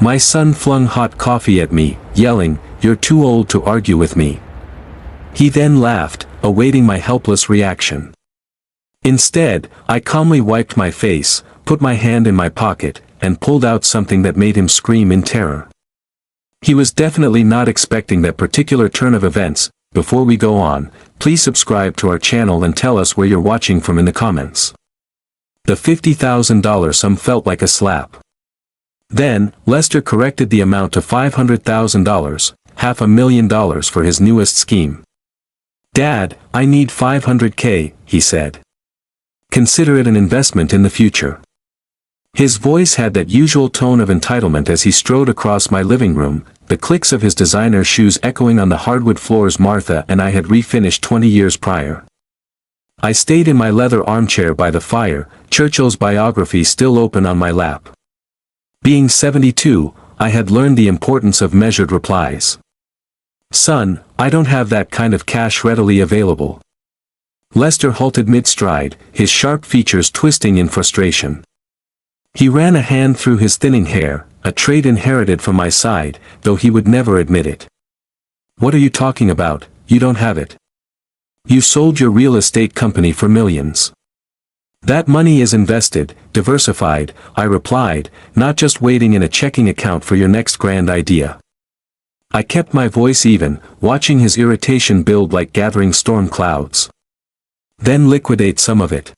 My son flung hot coffee at me, yelling, "You're too old to argue with me." He then laughed, awaiting my helpless reaction. Instead, I calmly wiped my face, put my hand in my pocket, and pulled out something that made him scream in terror. He was definitely not expecting that particular turn of events. Before we go on, please subscribe to our channel and tell us where you're watching from in the comments. The $50,000 sum felt like a slap. Then, Lester corrected the amount to $500,000, $500,000 for his newest scheme. "Dad, I need $500K, he said. "Consider it an investment in the future." His voice had that usual tone of entitlement as he strode across my living room, the clicks of his designer shoes echoing on the hardwood floors Martha and I had refinished 20 years prior. I stayed in my leather armchair by the fire, Churchill's biography still open on my lap. Being 72, I had learned the importance of measured replies. "Son, I don't have that kind of cash readily available." Lester halted mid-stride, his sharp features twisting in frustration. He ran a hand through his thinning hair, a trait inherited from my side, though he would never admit it. "What are you talking about? You don't have it. You sold your real estate company for millions." "That money is invested, diversified," I replied, "not just waiting in a checking account for your next grand idea." I kept my voice even, watching his irritation build like gathering storm clouds. "Then liquidate some of it.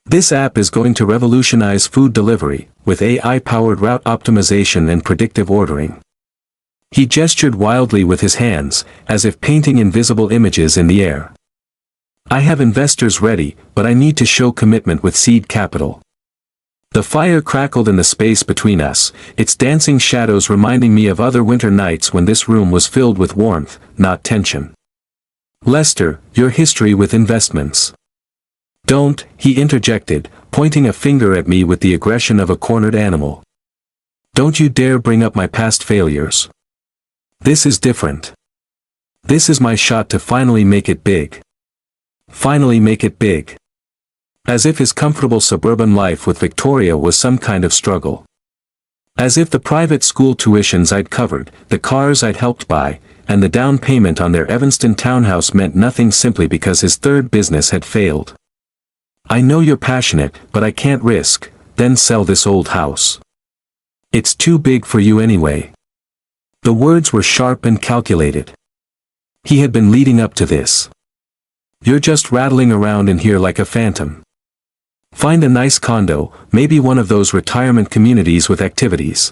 This app is going to revolutionize food delivery, with AI-powered route optimization and predictive ordering." He gestured wildly with his hands, as if painting invisible images in the air. "I have investors ready, but I need to show commitment with seed capital." The fire crackled in the space between us, its dancing shadows reminding me of other winter nights when this room was filled with warmth, not tension. "Lester, your history with investments." "Don't," he interjected, pointing a finger at me with the aggression of a cornered animal. "Don't you dare bring up my past failures. This is different. This is my shot to finally make it big. Finally make it big." As if his comfortable suburban life with Victoria was some kind of struggle. As if the private school tuitions I'd covered, the cars I'd helped buy, and the down payment on their Evanston townhouse meant nothing simply because his third business had failed. "I know you're passionate, but I can't risk, then sell this old house. It's too big for you anyway." The words were sharp and calculated. He had been leading up to this. "You're just rattling around in here like a phantom. Find a nice condo, maybe one of those retirement communities with activities."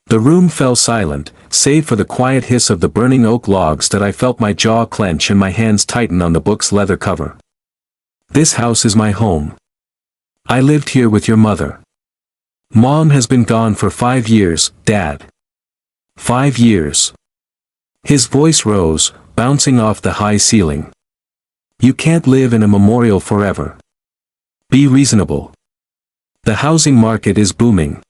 The room fell silent, save for the quiet hiss of the burning oak logs that I felt my jaw clench and my hands tighten on the book's leather cover. "This house is my home. I lived here with your mother. Mom has been gone for 5 years, Dad. 5 years." His voice rose, bouncing off the high ceiling. "You can't live in a memorial forever. Be reasonable. The housing market is booming.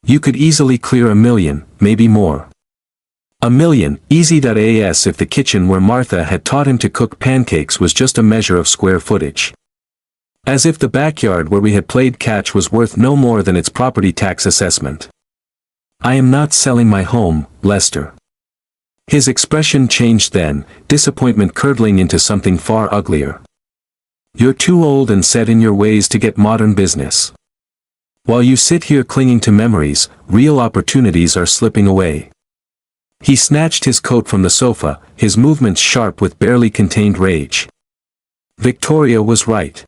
You could easily clear $1 million, maybe more. $1 million, easy.as if the kitchen where Martha had taught him to cook pancakes was just a measure of square footage. As if the backyard where we had played catch was worth no more than its property tax assessment. "I am not selling my home, Lester." His expression changed then, disappointment curdling into something far uglier. "You're too old and set in your ways to get modern business. While you sit here clinging to memories, real opportunities are slipping away." He snatched his coat from the sofa, his movements sharp with barely contained rage. Victoria was right.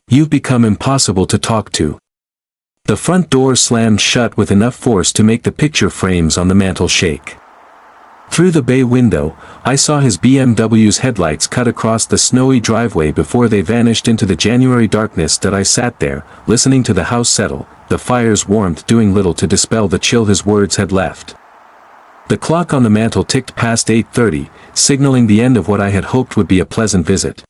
You've become impossible to talk to. The front door slammed shut with enough force to make the picture frames on the mantel shake. Through the bay window, I saw his BMW's headlights cut across the snowy driveway before they vanished into the January darkness that I sat there, listening to the house settle, the fire's warmth doing little to dispel the chill his words had left. The clock on the mantel ticked past 8:30, signaling the end of what I had hoped would be a pleasant visit.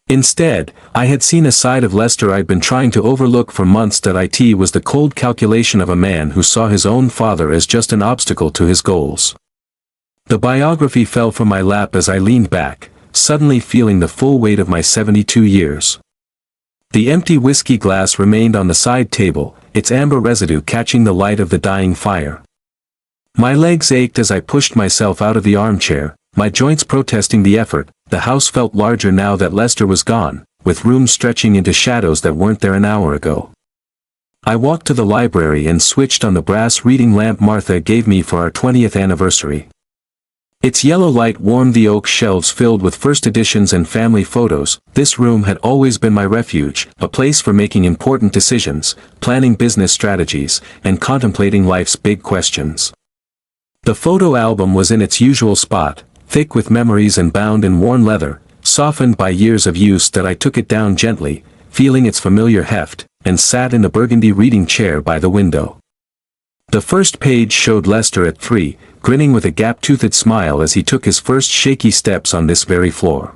Instead, I had seen a side of Lester I'd been trying to overlook for months. That it was the cold calculation of a man who saw his own father as just an obstacle to his goals. The biography fell from my lap as I leaned back, suddenly feeling the full weight of my 72 years. The empty whiskey glass remained on the side table, its amber residue catching the light of the dying fire. My legs ached as I pushed myself out of the armchair, my joints protesting the effort. The house felt larger now that Lester was gone, with rooms stretching into shadows that weren't there an hour ago. I walked to the library and switched on the brass reading lamp Martha gave me for our 20th anniversary. Its yellow light warmed the oak shelves filled with first editions and family photos. This room had always been my refuge, a place for making important decisions, planning business strategies, and contemplating life's big questions. The photo album was in its usual spot, thick with memories and bound in worn leather, softened by years of use that I took it down gently, feeling its familiar heft, and sat in the burgundy reading chair by the window. The first page showed Lester at 3, grinning with a gap-toothed smile as he took his first shaky steps on this very floor.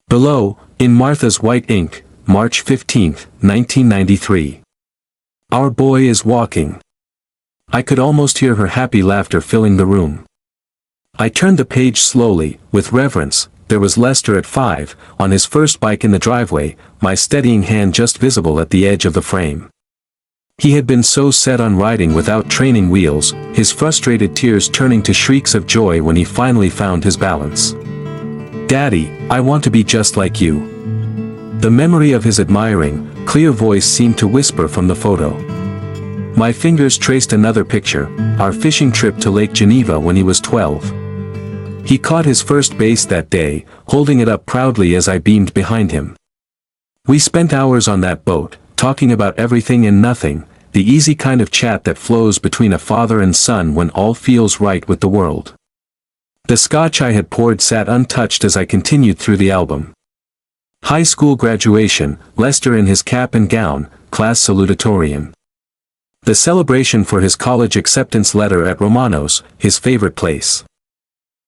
Below, in Martha's white ink, March 15, 1993. Our boy is walking. I could almost hear her happy laughter filling the room. I turned the page slowly, with reverence. There was Lester at 5, on his first bike in the driveway, my steadying hand just visible at the edge of the frame. He had been so set on riding without training wheels, his frustrated tears turning to shrieks of joy when he finally found his balance. "Daddy, I want to be just like you." The memory of his admiring, clear voice seemed to whisper from the photo. My fingers traced another picture, our fishing trip to Lake Geneva when he was 12. He caught his first bass that day, holding it up proudly as I beamed behind him. We spent hours on that boat, talking about everything and nothing, the easy kind of chat that flows between a father and son when all feels right with the world. The scotch I had poured sat untouched as I continued through the album. High school graduation, Lester in his cap and gown, class salutatorian. The celebration for his college acceptance letter at Romano's, his favorite place.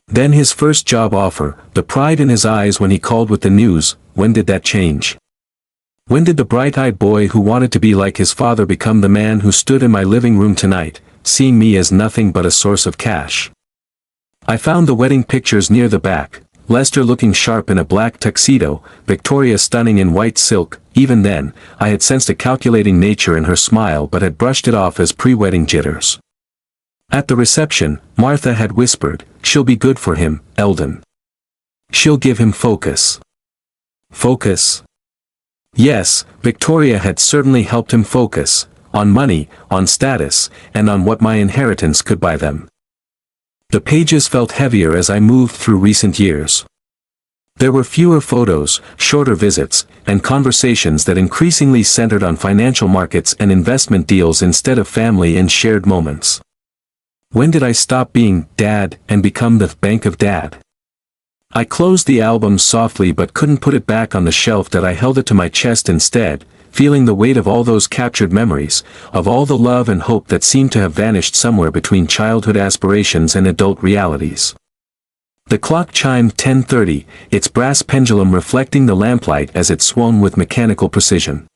Then his first job offer, the pride in his eyes when he called with the news. When did that change? When did the bright-eyed boy who wanted to be like his father become the man who stood in my living room tonight, seeing me as nothing but a source of cash? I found the wedding pictures near the back, Lester looking sharp in a black tuxedo, Victoria stunning in white silk. Even then, I had sensed a calculating nature in her smile but had brushed it off as pre-wedding jitters. At the reception, Martha had whispered, "She'll be good for him, Eldon. She'll give him focus." Focus? Yes, Victoria had certainly helped him focus, on money, on status, and on what my inheritance could buy them. The pages felt heavier as I moved through recent years. There were fewer photos, shorter visits, and conversations that increasingly centered on financial markets and investment deals instead of family and shared moments. When did I stop being Dad and become the Bank of Dad? I closed the album softly but couldn't put it back on the shelf that I held it to my chest instead, feeling the weight of all those captured memories, of all the love and hope that seemed to have vanished somewhere between childhood aspirations and adult realities. The clock chimed 10:30, its brass pendulum reflecting the lamplight as it swung with mechanical precision.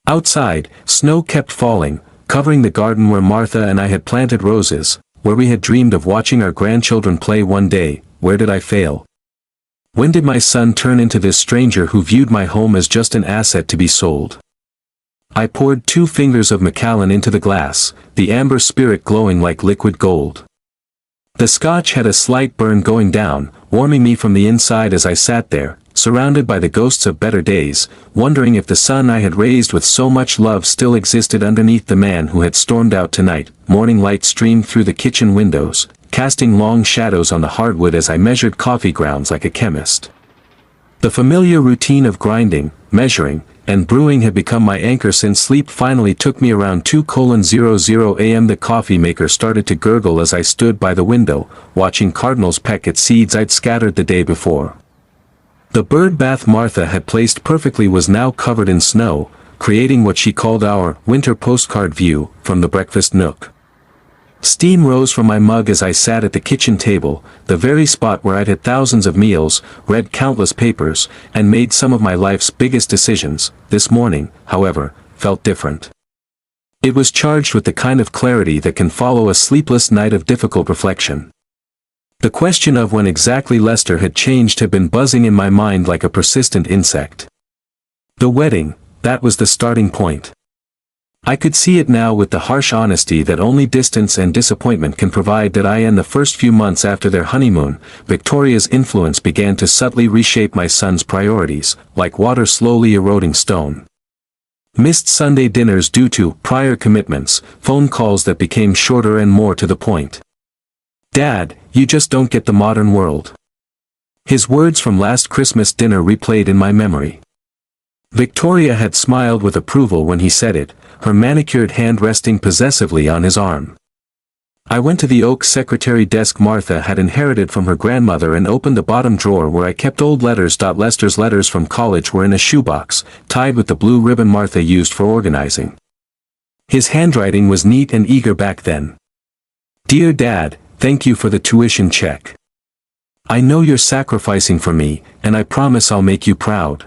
Outside, snow kept falling, covering the garden where Martha and I had planted roses, where we had dreamed of watching our grandchildren play one day. Where did I fail? When did my son turn into this stranger who viewed my home as just an asset to be sold? I poured 2 fingers of Macallan into the glass, the amber spirit glowing like liquid gold. The scotch had a slight burn going down, warming me from the inside as I sat there, surrounded by the ghosts of better days, wondering if the son I had raised with so much love still existed underneath the man who had stormed out tonight. Morning light streamed through the kitchen windows, casting long shadows on the hardwood as I measured coffee grounds like a chemist. The familiar routine of grinding, measuring, and brewing had become my anchor since sleep finally took me around 2:00 a.m. The coffee maker started to gurgle as I stood by the window, watching cardinals peck at seeds I'd scattered the day before. The bird bath Martha had placed perfectly was now covered in snow, creating what she called our winter postcard view from the breakfast nook. Steam rose from my mug as I sat at the kitchen table, the very spot where I'd had thousands of meals, read countless papers, and made some of my life's biggest decisions. This morning, however, felt different. It was charged with the kind of clarity that can follow a sleepless night of difficult reflection. The question of when exactly Lester had changed had been buzzing in my mind like a persistent insect. The wedding, that was the starting point. I could see it now with the harsh honesty that only distance and disappointment can provide that in the first few months after their honeymoon, Victoria's influence began to subtly reshape my son's priorities, like water slowly eroding stone. Missed Sunday dinners due to prior commitments, phone calls that became shorter and more to the point. "Dad, you just don't get the modern world." His words from last Christmas dinner replayed in my memory. Victoria had smiled with approval when he said it, her manicured hand resting possessively on his arm. I went to the oak secretary desk Martha had inherited from her grandmother and opened the bottom drawer where I kept old letters. Lester's letters from college were in a shoebox, tied with the blue ribbon Martha used for organizing. His handwriting was neat and eager back then. "Dear Dad, thank you for the tuition check. I know you're sacrificing for me, and I promise I'll make you proud.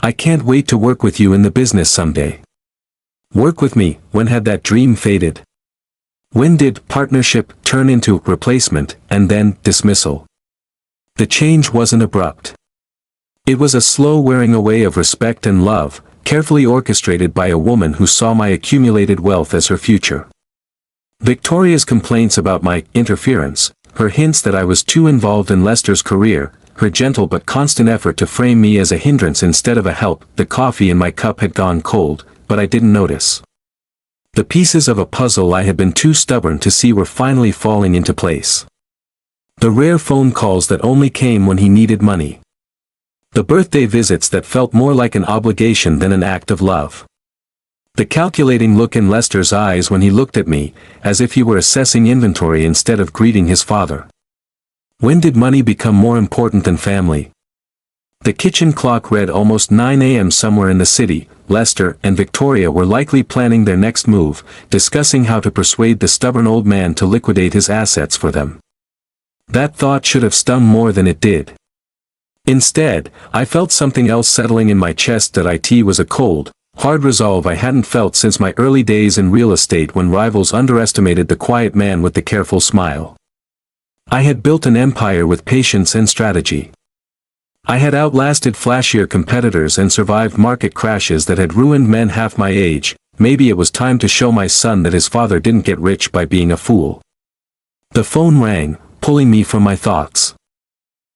I can't wait to work with you in the business someday." Work with me, when had that dream faded? When did partnership turn into replacement, and then dismissal? The change wasn't abrupt. It was a slow wearing away of respect and love, carefully orchestrated by a woman who saw my accumulated wealth as her future. Victoria's complaints about my interference, her hints that I was too involved in Lester's career, her gentle but constant effort to frame me as a hindrance instead of a help. The coffee in my cup had gone cold, but I didn't notice. The pieces of a puzzle I had been too stubborn to see were finally falling into place. The rare phone calls that only came when he needed money. The birthday visits that felt more like an obligation than an act of love. The calculating look in Lester's eyes when he looked at me, as if he were assessing inventory instead of greeting his father. When did money become more important than family? The kitchen clock read almost 9 a.m. somewhere in the city. Lester and Victoria were likely planning their next move, discussing how to persuade the stubborn old man to liquidate his assets for them. That thought should have stung more than it did. Instead, I felt something else settling in my chest. That it was a cold, hard resolve I hadn't felt since my early days in real estate when rivals underestimated the quiet man with the careful smile. I had built an empire with patience and strategy. I had outlasted flashier competitors and survived market crashes that had ruined men half my age. Maybe it was time to show my son that his father didn't get rich by being a fool. The phone rang, pulling me from my thoughts.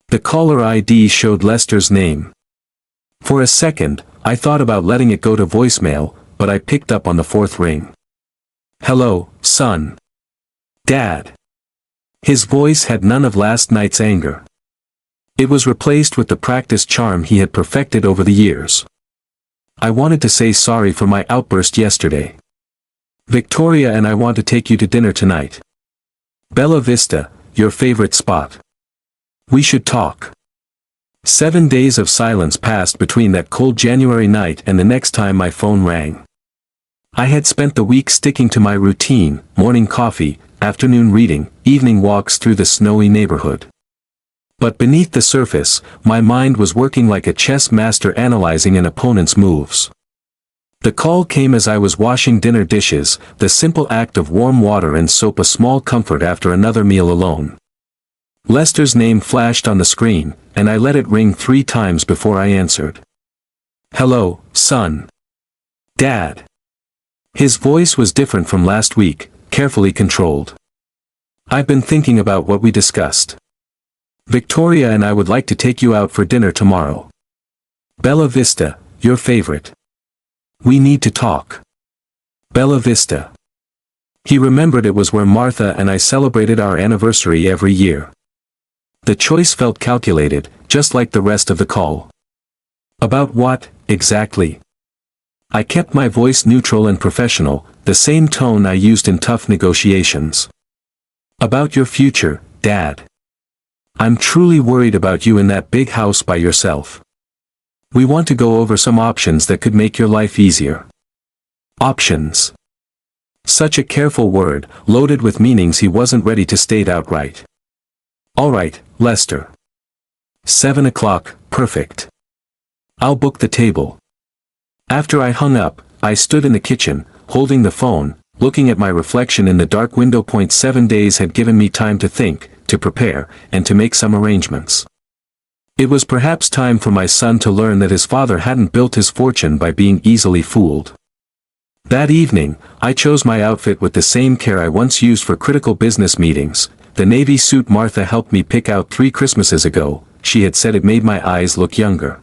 The caller ID showed Lester's name. For a second, I thought about letting it go to voicemail, but I picked up on the fourth ring. "Hello, son." "Dad." His voice had none of last night's anger. It was replaced with the practiced charm he had perfected over the years. "I wanted to say sorry for my outburst yesterday. Victoria and I want to take you to dinner tonight. Bella Vista, your favorite spot. We should talk." 7 days of silence passed between that cold January night and the next time my phone rang. I had spent the week sticking to my routine: morning coffee, afternoon reading, evening walks through the snowy neighborhood. But beneath the surface, my mind was working like a chess master analyzing an opponent's moves. The call came as I was washing dinner dishes, the simple act of warm water and soap a small comfort after another meal alone. Lester's name flashed on the screen, and I let it ring 3 times before I answered. "Hello, son." "Dad." His voice was different from last week, carefully controlled. "I've been thinking about what we discussed. Victoria and I would like to take you out for dinner tomorrow. Bella Vista, your favorite. We need to talk." Bella Vista. He remembered it was where Martha and I celebrated our anniversary every year. The choice felt calculated, just like the rest of the call. About what, exactly? I kept my voice neutral and professional, the same tone I used in tough negotiations. "About your future, Dad. I'm truly worried about you in that big house by yourself. We want to go over some options that could make your life easier." Options. Such a careful word, loaded with meanings he wasn't ready to state outright. "All right, Lester. 7 o'clock, perfect. I'll book the table." After I hung up, I stood in the kitchen, holding the phone, looking at my reflection in the dark window. 7 days had given me time to think, to prepare, and to make some arrangements. It was perhaps time for my son to learn that his father hadn't built his fortune by being easily fooled. That evening, I chose my outfit with the same care I once used for critical business meetings. The navy suit Martha helped me pick out 3 Christmases ago. She had said it made my eyes look younger.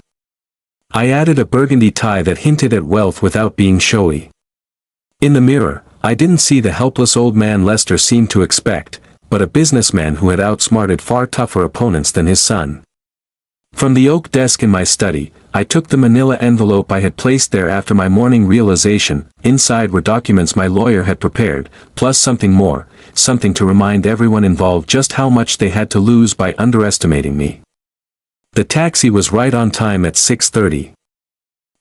I added a burgundy tie that hinted at wealth without being showy. In the mirror, I didn't see the helpless old man Lester seemed to expect, but a businessman who had outsmarted far tougher opponents than his son. From the oak desk in my study, I took the manila envelope I had placed there after my morning realization. Inside were documents my lawyer had prepared, plus something more, something to remind everyone involved just how much they had to lose by underestimating me. The taxi was right on time at 6:30.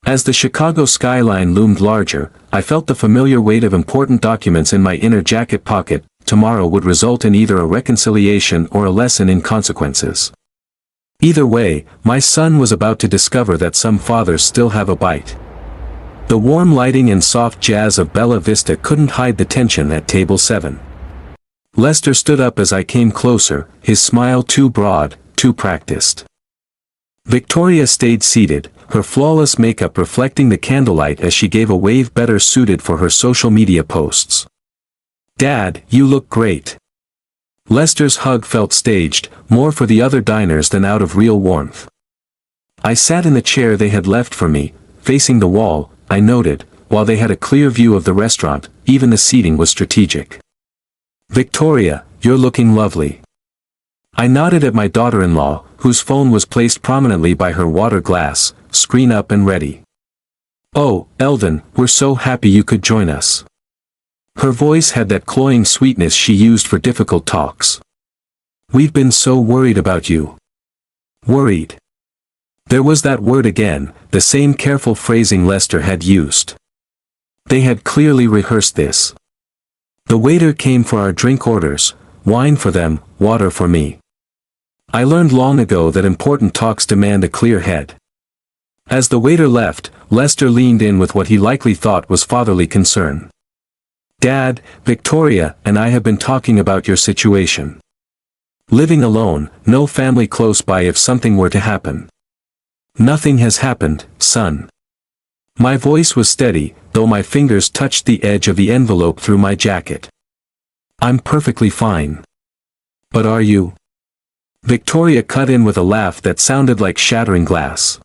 As the Chicago skyline loomed larger, I felt the familiar weight of important documents in my inner jacket pocket. Tomorrow would result in either a reconciliation or a lesson in consequences. Either way, my son was about to discover that some fathers still have a bite. The warm lighting and soft jazz of Bella Vista couldn't hide the tension at table 7. Lester stood up as I came closer, his smile too broad, too practiced. Victoria stayed seated, her flawless makeup reflecting the candlelight as she gave a wave better suited for her social media posts. "Dad, you look great." Lester's hug felt staged, more for the other diners than out of real warmth. I sat in the chair they had left for me, facing the wall. I noted, while they had a clear view of the restaurant, even the seating was strategic. "Victoria, you're looking lovely." I nodded at my daughter-in-law, whose phone was placed prominently by her water glass, screen up and ready. "Oh, Eldon, we're so happy you could join us." Her voice had that cloying sweetness she used for difficult talks. "We've been so worried about you." Worried. There was that word again, the same careful phrasing Lester had used. They had clearly rehearsed this. The waiter came for our drink orders, wine for them, water for me. I learned long ago that important talks demand a clear head. As the waiter left, Lester leaned in with what he likely thought was fatherly concern. "Dad, Victoria and I have been talking about your situation. Living alone, no family close by if something were to happen." "Nothing has happened, son." My voice was steady, though my fingers touched the edge of the envelope through my jacket. "I'm perfectly fine." "But are you?" Victoria cut in with a laugh that sounded like shattering glass.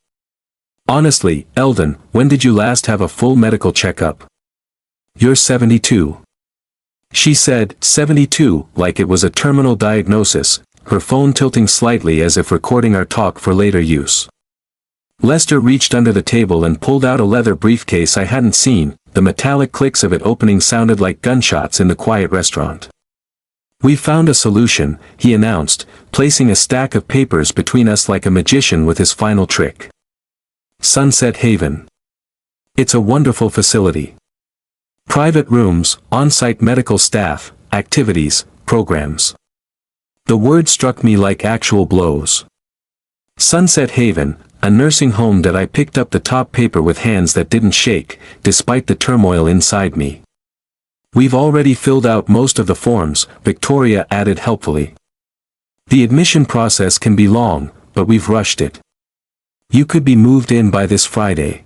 "Honestly, Eldon, when did you last have a full medical checkup?" "You're 72. She said, 72, like it was a terminal diagnosis, her phone tilting slightly as if recording our talk for later use. Lester reached under the table and pulled out a leather briefcase I hadn't seen. The metallic clicks of it opening sounded like gunshots in the quiet restaurant. "We found a solution," he announced, placing a stack of papers between us like a magician with his final trick. "Sunset Haven. It's a wonderful facility. Private rooms, on-site medical staff, activities, programs." The word struck me like actual blows. Sunset Haven, a nursing home that I picked up the top paper with hands that didn't shake, despite the turmoil inside me. "We've already filled out most of the forms," Victoria added helpfully. "The admission process can be long, but we've rushed it. You could be moved in by this Friday."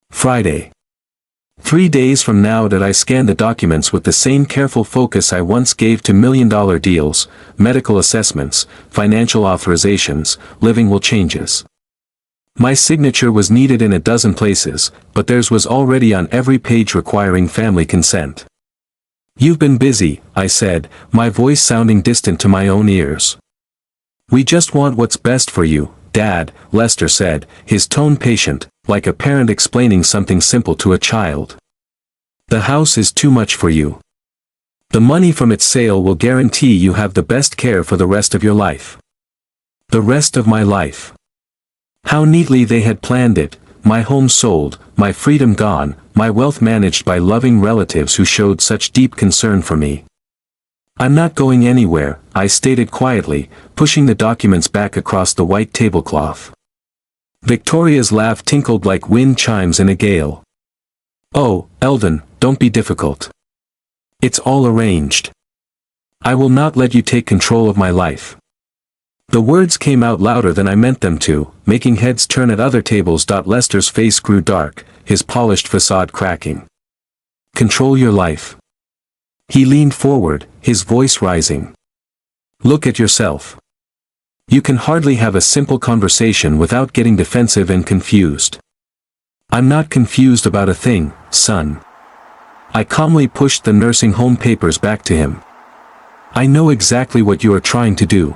Friday. 3 days from now did I scan the documents with the same careful focus I once gave to million-dollar deals, medical assessments, financial authorizations, living will changes. My signature was needed in a dozen places, but theirs was already on every page requiring family consent. "You've been busy," I said, my voice sounding distant to my own ears. "We just want what's best for you, Dad," Lester said, his tone patient, like a parent explaining something simple to a child. "The house is too much for you. The money from its sale will guarantee you have the best care for the rest of your life." The rest of my life. How neatly they had planned it, my home sold, my freedom gone, my wealth managed by loving relatives who showed such deep concern for me. "I'm not going anywhere," I stated quietly, pushing the documents back across the white tablecloth. Victoria's laugh tinkled like wind chimes in a gale. "Oh, Eldon, don't be difficult. It's all arranged. I will not let you take control of my life." The words came out louder than I meant them to, making heads turn at other tables. Lester's face grew dark, his polished facade cracking. Control your life. He leaned forward, his voice rising. Look at yourself. You can hardly have a simple conversation without getting defensive and confused. I'm not confused about a thing, son. I calmly pushed the nursing home papers back to him. I know exactly what you are trying to do.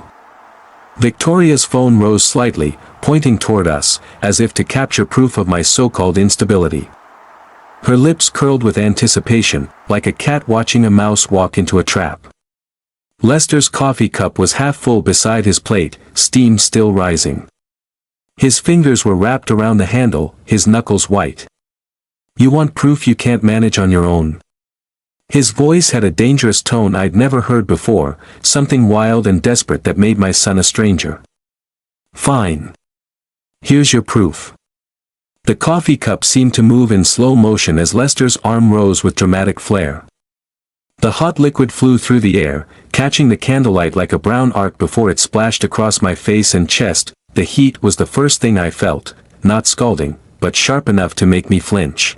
Victoria's phone rose slightly, pointing toward us, as if to capture proof of my so-called instability. Her lips curled with anticipation, like a cat watching a mouse walk into a trap. Lester's coffee cup was half full beside his plate, steam still rising. His fingers were wrapped around the handle, his knuckles white. You want proof you can't manage on your own? His voice had a dangerous tone I'd never heard before, something wild and desperate that made my son a stranger. Fine. Here's your proof. The coffee cup seemed to move in slow motion as Lester's arm rose with dramatic flair. The hot liquid flew through the air, catching the candlelight like a brown arc before it splashed across my face and chest. The heat was the first thing I felt, not scalding, but sharp enough to make me flinch.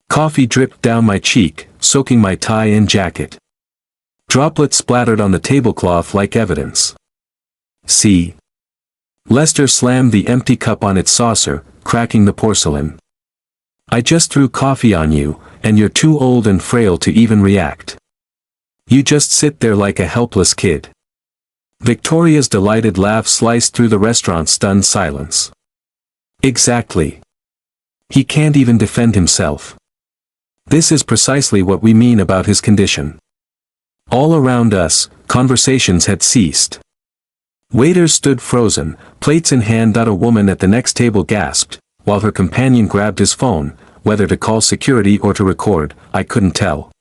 Coffee dripped down my cheek, soaking my tie and jacket. Droplets splattered on the tablecloth like evidence. See? Lester slammed the empty cup on its saucer, cracking the porcelain. I just threw coffee on you, and you're too old and frail to even react. You just sit there like a helpless kid. Victoria's delighted laugh sliced through the restaurant's stunned silence. Exactly. He can't even defend himself. This is precisely what we mean about his condition. All around us, conversations had ceased. Waiters stood frozen, plates in hand. A woman at the next table gasped, while her companion grabbed his phone, whether to call security or to record, I couldn't tell.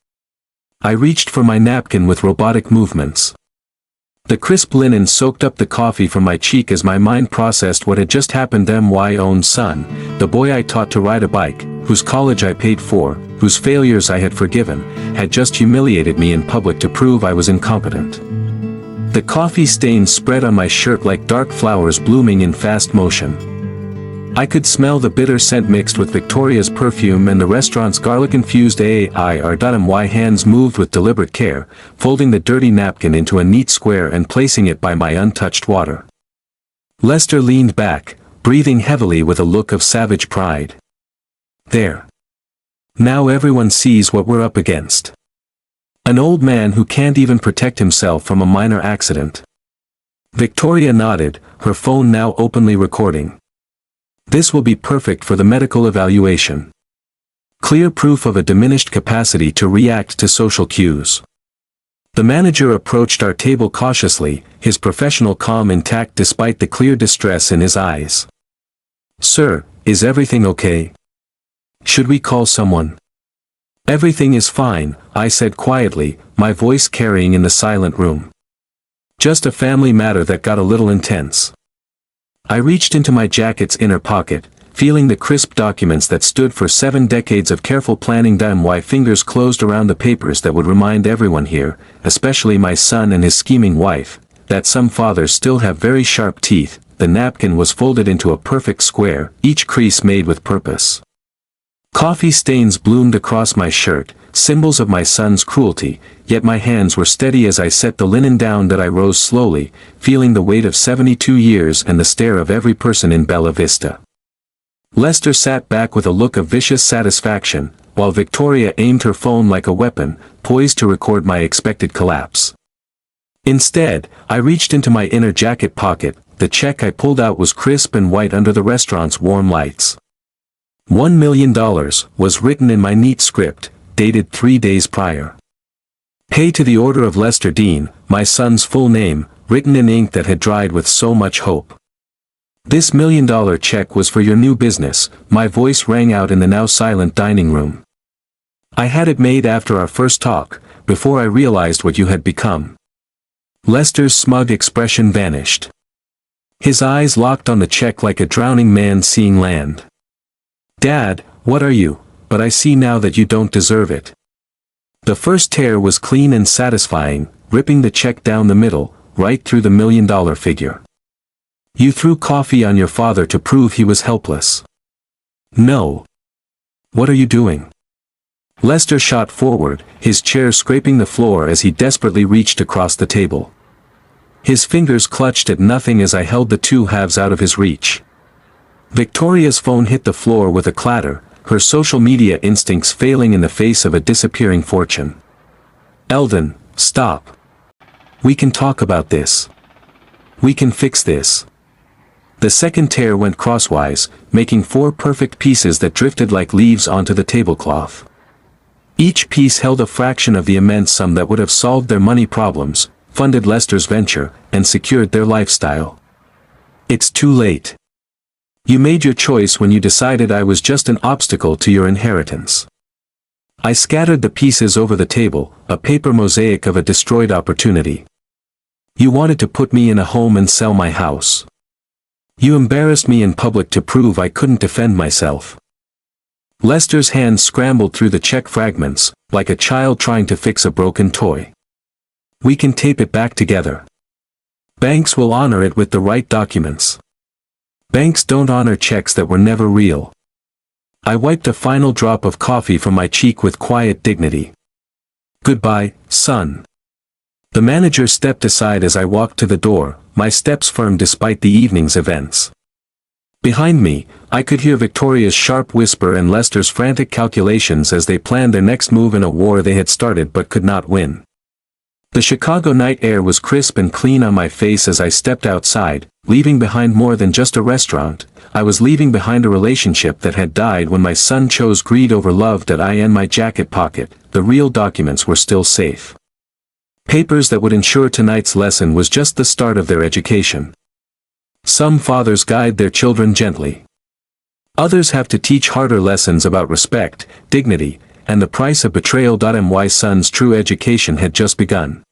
I reached for my napkin with robotic movements. The crisp linen soaked up the coffee from my cheek as my mind processed what had just happened. My own son, the boy I taught to ride a bike, whose college I paid for, whose failures I had forgiven, had just humiliated me in public to prove I was incompetent. The coffee stains spread on my shirt like dark flowers blooming in fast motion. I could smell the bitter scent mixed with Victoria's perfume and the restaurant's garlic-infused air. My hands moved with deliberate care, folding the dirty napkin into a neat square and placing it by my untouched water. Lester leaned back, breathing heavily with a look of savage pride. There. Now everyone sees what we're up against. An old man who can't even protect himself from a minor accident. Victoria nodded, her phone now openly recording. This will be perfect for the medical evaluation. Clear proof of a diminished capacity to react to social cues. The manager approached our table cautiously, his professional calm intact despite the clear distress in his eyes. Sir, is everything okay? Should we call someone? Everything is fine, I said quietly, my voice carrying in the silent room. Just a family matter that got a little intense. I reached into my jacket's inner pocket, feeling the crisp documents that stood for 7 decades of careful planning. My fingers closed around the papers that would remind everyone here, especially my son and his scheming wife, that some fathers still have very sharp teeth. The napkin was folded into a perfect square, each crease made with purpose. Coffee stains bloomed across my shirt, symbols of my son's cruelty, yet my hands were steady as I set the linen down. I rose slowly, feeling the weight of 72 years and the stare of every person in Bella Vista. Lester sat back with a look of vicious satisfaction, while Victoria aimed her phone like a weapon, poised to record my expected collapse. Instead, I reached into my inner jacket pocket. The check I pulled out was crisp and white under the restaurant's warm lights. $1 million was written in my neat script, dated 3 days prior. Pay to the order of Lester Dean, my son's full name, written in ink that had dried with so much hope. This $1 million check was for your new business, my voice rang out in the now silent dining room. I had it made after our first talk, before I realized what you had become. Lester's smug expression vanished. His eyes locked on the check like a drowning man seeing land. Dad, what are you? But I see now that you don't deserve it. The first tear was clean and satisfying, ripping the check down the middle, right through the $1 million figure. You threw coffee on your father to prove he was helpless. No. What are you doing? Lester shot forward, his chair scraping the floor as he desperately reached across the table. His fingers clutched at nothing as I held the two halves out of his reach. Victoria's phone hit the floor with a clatter, her social media instincts failing in the face of a disappearing fortune. "Eldon, stop. We can talk about this. We can fix this." The second tear went crosswise, making 4 perfect pieces that drifted like leaves onto the tablecloth. Each piece held a fraction of the immense sum that would have solved their money problems, funded Lester's venture, and secured their lifestyle. "It's too late. You made your choice when you decided I was just an obstacle to your inheritance." I scattered the pieces over the table, a paper mosaic of a destroyed opportunity. "You wanted to put me in a home and sell my house. You embarrassed me in public to prove I couldn't defend myself." Lester's hands scrambled through the check fragments, like a child trying to fix a broken toy. "We can tape it back together. Banks will honor it with the right documents. Banks don't honor checks that were never real." I wiped a final drop of coffee from my cheek with quiet dignity. "Goodbye, son." The manager stepped aside as I walked to the door, my steps firm despite the evening's events. Behind me, I could hear Victoria's sharp whisper and Lester's frantic calculations as they planned their next move in a war they had started but could not win. The Chicago night air was crisp and clean on my face as I stepped outside, leaving behind more than just a restaurant. I was leaving behind a relationship that had died when my son chose greed over love. I in my jacket pocket, the real documents were still safe. Papers that would ensure tonight's lesson was just the start of their education. Some fathers guide their children gently. Others have to teach harder lessons about respect, dignity, and the price of betrayal. My son's true education had just begun.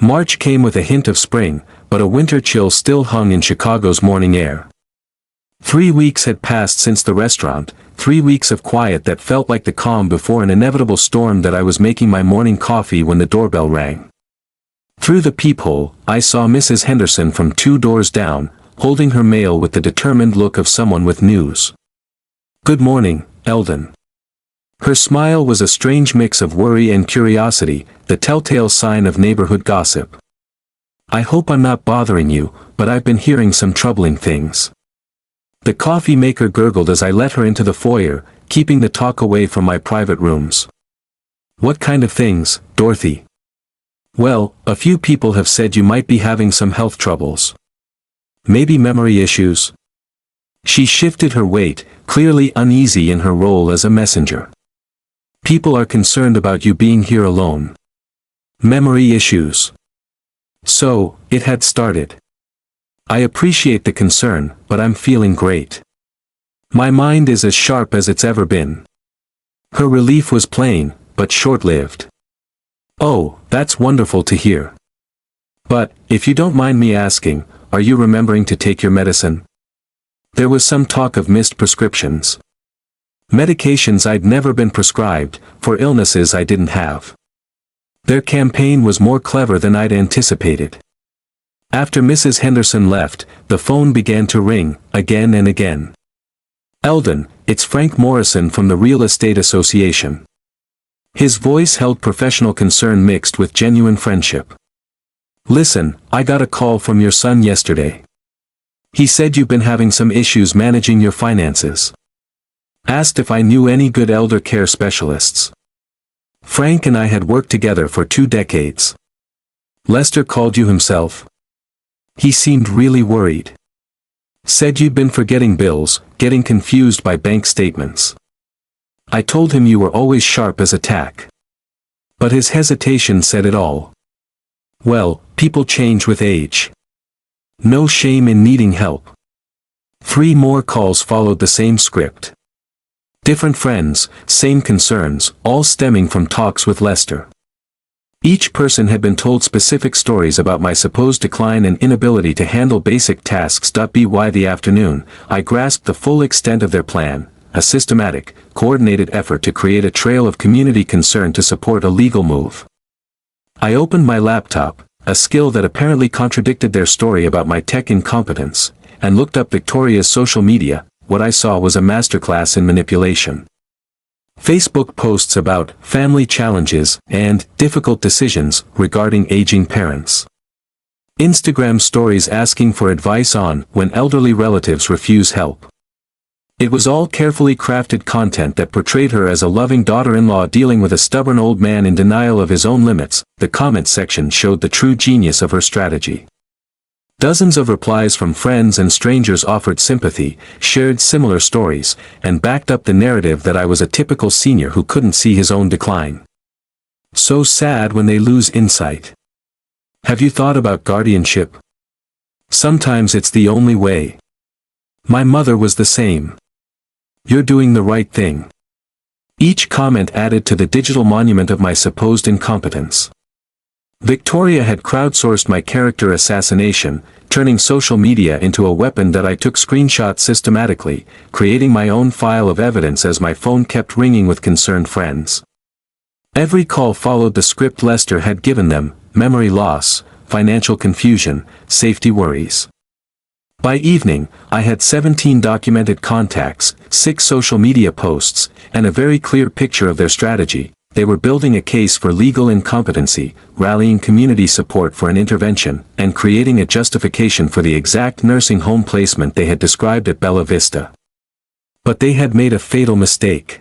March came with a hint of spring, but a winter chill still hung in Chicago's morning air. 3 weeks had passed since the restaurant, 3 weeks of quiet that felt like the calm before an inevitable storm. I was making my morning coffee when the doorbell rang. Through the peephole, I saw Mrs. Henderson from 2 doors down, holding her mail with the determined look of someone with news. "Good morning, Eldon." Her smile was a strange mix of worry and curiosity, the telltale sign of neighborhood gossip. "I hope I'm not bothering you, but I've been hearing some troubling things." The coffee maker gurgled as I let her into the foyer, keeping the talk away from my private rooms. "What kind of things, Dorothy?" "Well, a few people have said you might be having some health troubles. Maybe memory issues." She shifted her weight, clearly uneasy in her role as a messenger. "People are concerned about you being here alone. Memory issues." So, it had started. "I appreciate the concern, but I'm feeling great. My mind is as sharp as it's ever been." Her relief was plain, but short-lived. "Oh, that's wonderful to hear. But, if you don't mind me asking, are you remembering to take your medicine?" There was some talk of missed prescriptions. Medications I'd never been prescribed, for illnesses I didn't have. Their campaign was more clever than I'd anticipated. After Mrs. Henderson left, the phone began to ring, again and again. "Eldon, it's Frank Morrison from the Real Estate Association." His voice held professional concern mixed with genuine friendship. "Listen, I got a call from your son yesterday. He said you've been having some issues managing your finances. Asked if I knew any good elder care specialists. Frank and I had worked together for 2 decades. Lester called you himself. He seemed really worried. Said you'd been forgetting bills, getting confused by bank statements. I told him you were always sharp as a tack. But his hesitation said it all. Well, people change with age. No shame in needing help." 3 more calls followed the same script. Different friends, same concerns, all stemming from talks with Lester. Each person had been told specific stories about my supposed decline and inability to handle basic tasks. By the afternoon, I grasped the full extent of their plan, a systematic, coordinated effort to create a trail of community concern to support a legal move. I opened my laptop, a skill that apparently contradicted their story about my tech incompetence, and looked up Victoria's social media. What I saw was a masterclass in manipulation. Facebook posts about family challenges and difficult decisions regarding aging parents. Instagram stories asking for advice on when elderly relatives refuse help. It was all carefully crafted content that portrayed her as a loving daughter-in-law dealing with a stubborn old man in denial of his own limits. The comment section showed the true genius of her strategy. Dozens of replies from friends and strangers offered sympathy, shared similar stories, and backed up the narrative that I was a typical senior who couldn't see his own decline. So sad when they lose insight. Have you thought about guardianship? Sometimes it's the only way. My mother was the same. You're doing the right thing. Each comment added to the digital monument of my supposed incompetence. Victoria had crowdsourced my character assassination, turning social media into a weapon that I took screenshots systematically, creating my own file of evidence as my phone kept ringing with concerned friends. Every call followed the script Lester had given them: memory loss, financial confusion, safety worries. By evening, I had 17 documented contacts, 6 social media posts, and a very clear picture of their strategy. They were building a case for legal incompetency, rallying community support for an intervention, and creating a justification for the exact nursing home placement they had described at Bella Vista. But they had made a fatal mistake.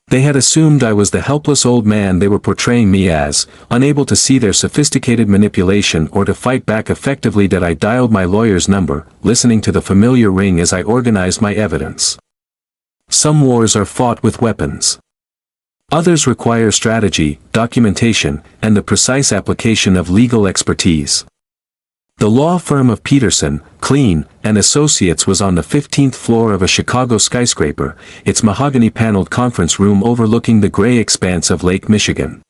They had assumed I was the helpless old man they were portraying me as, unable to see their sophisticated manipulation or to fight back effectively. That I dialed my lawyer's number, listening to the familiar ring as I organized my evidence. Some wars are fought with weapons. Others require strategy, documentation, and the precise application of legal expertise. The law firm of Peterson, Clean, and Associates was on the 15th floor of a Chicago skyscraper, its mahogany-paneled conference room overlooking the gray expanse of Lake Michigan.